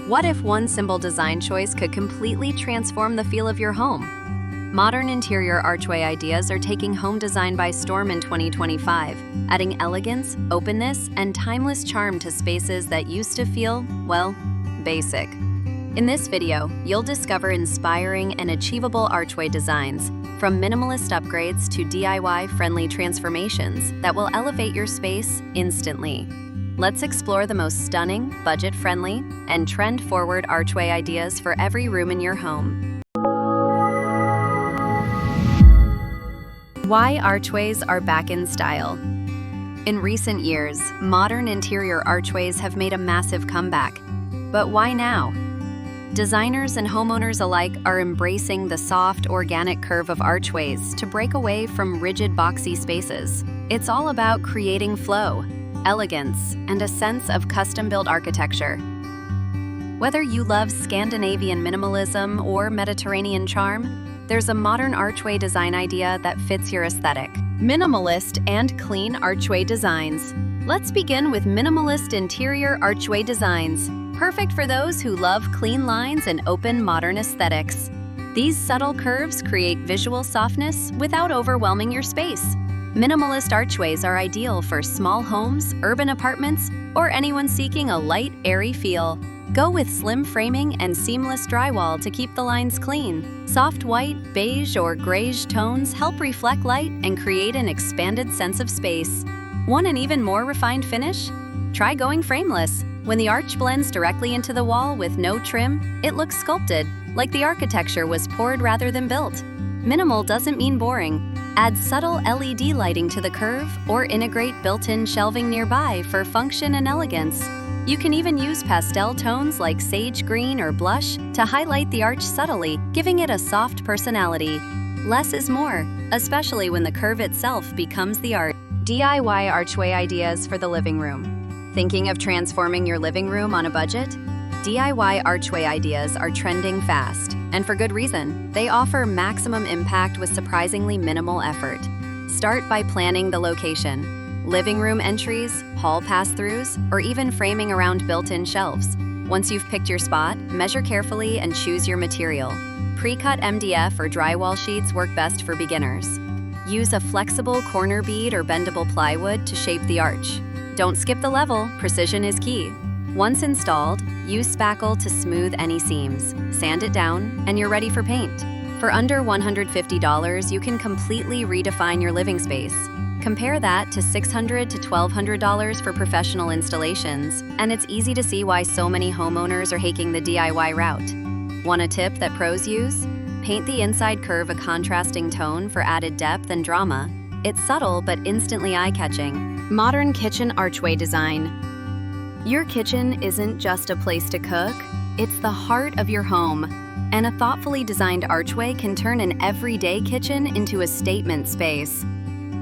What if one simple design choice could completely transform the feel of your home? Modern Interior Archway Ideas are taking home design by storm in 2025, adding elegance, openness, and timeless charm to spaces that used to feel, well, basic. In this video, you'll discover inspiring and achievable archway designs, from minimalist upgrades to DIY-friendly transformations that will elevate your space instantly. Let's explore the most stunning, budget-friendly, and trend-forward archway ideas for every room in your home. Why archways are back in style. In recent years, modern interior archways have made a massive comeback. But why now? Designers and homeowners alike are embracing the soft, organic curve of archways to break away from rigid, boxy spaces. It's all about creating flow, elegance, and a sense of custom-built architecture. Whether you love Scandinavian minimalism or Mediterranean charm, there's a modern archway design idea that fits your aesthetic. Minimalist and clean archway designs. Let's begin with minimalist interior archway designs, perfect for those who love clean lines and open modern aesthetics. These subtle curves create visual softness without overwhelming your space. Minimalist archways are ideal for small homes, urban apartments, or anyone seeking a light, airy feel. Go with slim framing and seamless drywall to keep the lines clean. Soft white, beige, or grayish tones help reflect light and create an expanded sense of space. Want an even more refined finish? Try going frameless. When the arch blends directly into the wall with no trim, it looks sculpted, like the architecture was poured rather than built. Minimal doesn't mean boring. Add subtle LED lighting to the curve or integrate built-in shelving nearby for function and elegance. You can even use pastel tones like sage green or blush to highlight the arch subtly, giving it a soft personality. Less is more, especially when the curve itself becomes the art. DIY archway ideas for the living room. Thinking of transforming your living room on a budget? DIY archway ideas are trending fast, and for good reason. They offer maximum impact with surprisingly minimal effort. Start by planning the location. Living room entries, hall pass-throughs, or even framing around built-in shelves. Once you've picked your spot, measure carefully and choose your material. Pre-cut MDF or drywall sheets work best for beginners. Use a flexible corner bead or bendable plywood to shape the arch. Don't skip the level, precision is key. Once installed, use spackle to smooth any seams, sand it down, and you're ready for paint. For under $150, you can completely redefine your living space. Compare that to $600 to $1,200 for professional installations, and it's easy to see why so many homeowners are taking the DIY route. Want a tip that pros use? Paint the inside curve a contrasting tone for added depth and drama. It's subtle but instantly eye-catching. Modern kitchen archway design. Your kitchen isn't just a place to cook, it's the heart of your home. And a thoughtfully designed archway can turn an everyday kitchen into a statement space.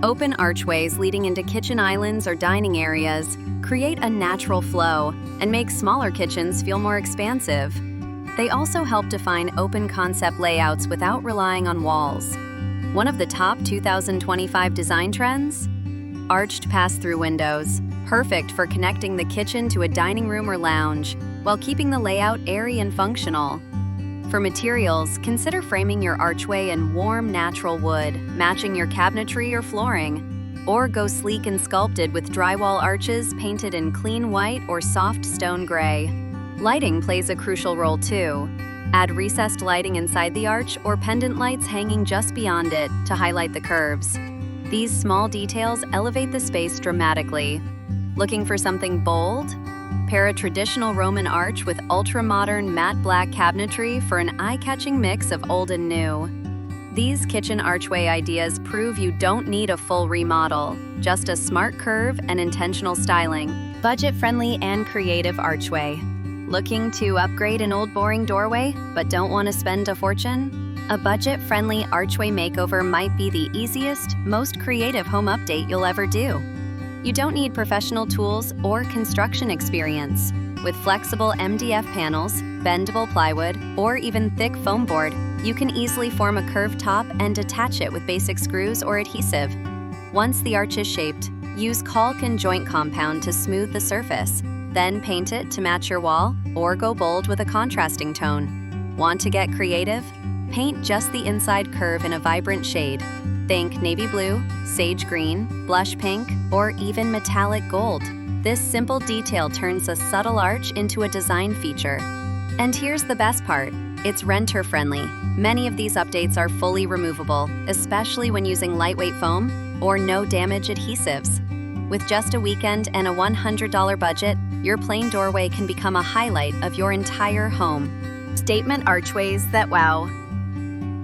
Open archways leading into kitchen islands or dining areas create a natural flow and make smaller kitchens feel more expansive. They also help define open concept layouts without relying on walls. One of the top 2025 design trends? Arched pass-through windows, perfect for connecting the kitchen to a dining room or lounge, while keeping the layout airy and functional. For materials, consider framing your archway in warm, natural wood, matching your cabinetry or flooring. Or go sleek and sculpted with drywall arches painted in clean white or soft stone gray. Lighting plays a crucial role too. Add recessed lighting inside the arch or pendant lights hanging just beyond it to highlight the curves. These small details elevate the space dramatically. Looking for something bold? Pair a traditional Roman arch with ultra-modern matte black cabinetry for an eye-catching mix of old and new. These kitchen archway ideas prove you don't need a full remodel, just a smart curve and intentional styling. Budget-friendly and creative archway. Looking to upgrade an old boring doorway, but don't want to spend a fortune? A budget-friendly archway makeover might be the easiest, most creative home update you'll ever do. You don't need professional tools or construction experience. With flexible MDF panels, bendable plywood, or even thick foam board, you can easily form a curved top and detach it with basic screws or adhesive. Once the arch is shaped, use caulk and joint compound to smooth the surface. Then paint it to match your wall or go bold with a contrasting tone. Want to get creative? Paint just the inside curve in a vibrant shade. Think navy blue, sage green, blush pink, or even metallic gold. This simple detail turns a subtle arch into a design feature. And here's the best part. It's renter-friendly. Many of these updates are fully removable, especially when using lightweight foam or no-damage adhesives. With just a weekend and a $100 budget, your plain doorway can become a highlight of your entire home. Statement archways that wow.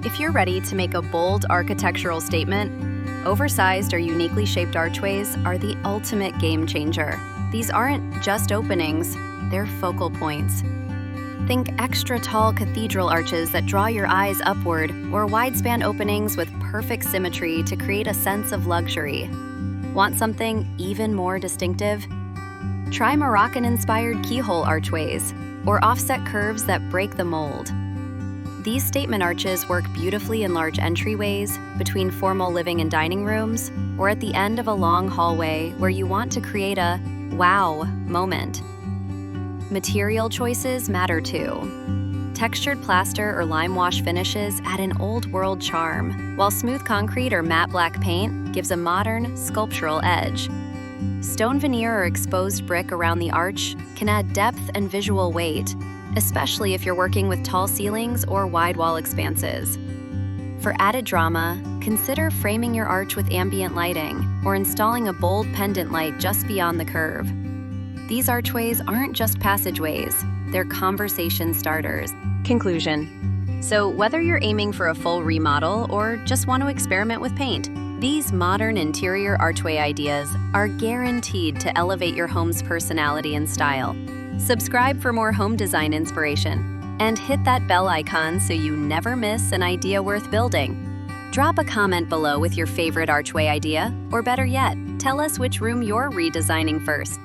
If you're ready to make a bold architectural statement, oversized or uniquely shaped archways are the ultimate game changer. These aren't just openings, they're focal points. Think extra tall cathedral arches that draw your eyes upward, or wide-span openings with perfect symmetry to create a sense of luxury. Want something even more distinctive? Try Moroccan-inspired keyhole archways, or offset curves that break the mold. These statement arches work beautifully in large entryways, between formal living and dining rooms, or at the end of a long hallway where you want to create a wow moment. Material choices matter too. Textured plaster or lime wash finishes add an old-world charm, while smooth concrete or matte black paint gives a modern, sculptural edge. Stone veneer or exposed brick around the arch can add depth and visual weight, especially if you're working with tall ceilings or wide wall expanses. For added drama, consider framing your arch with ambient lighting or installing a bold pendant light just beyond the curve. These archways aren't just passageways, they're conversation starters. Conclusion. So whether you're aiming for a full remodel or just want to experiment with paint, these modern interior archway ideas are guaranteed to elevate your home's personality and style. Subscribe for more home design inspiration, and hit that bell icon so you never miss an idea worth building. Drop a comment below with your favorite archway idea, or better yet, tell us which room you're redesigning first.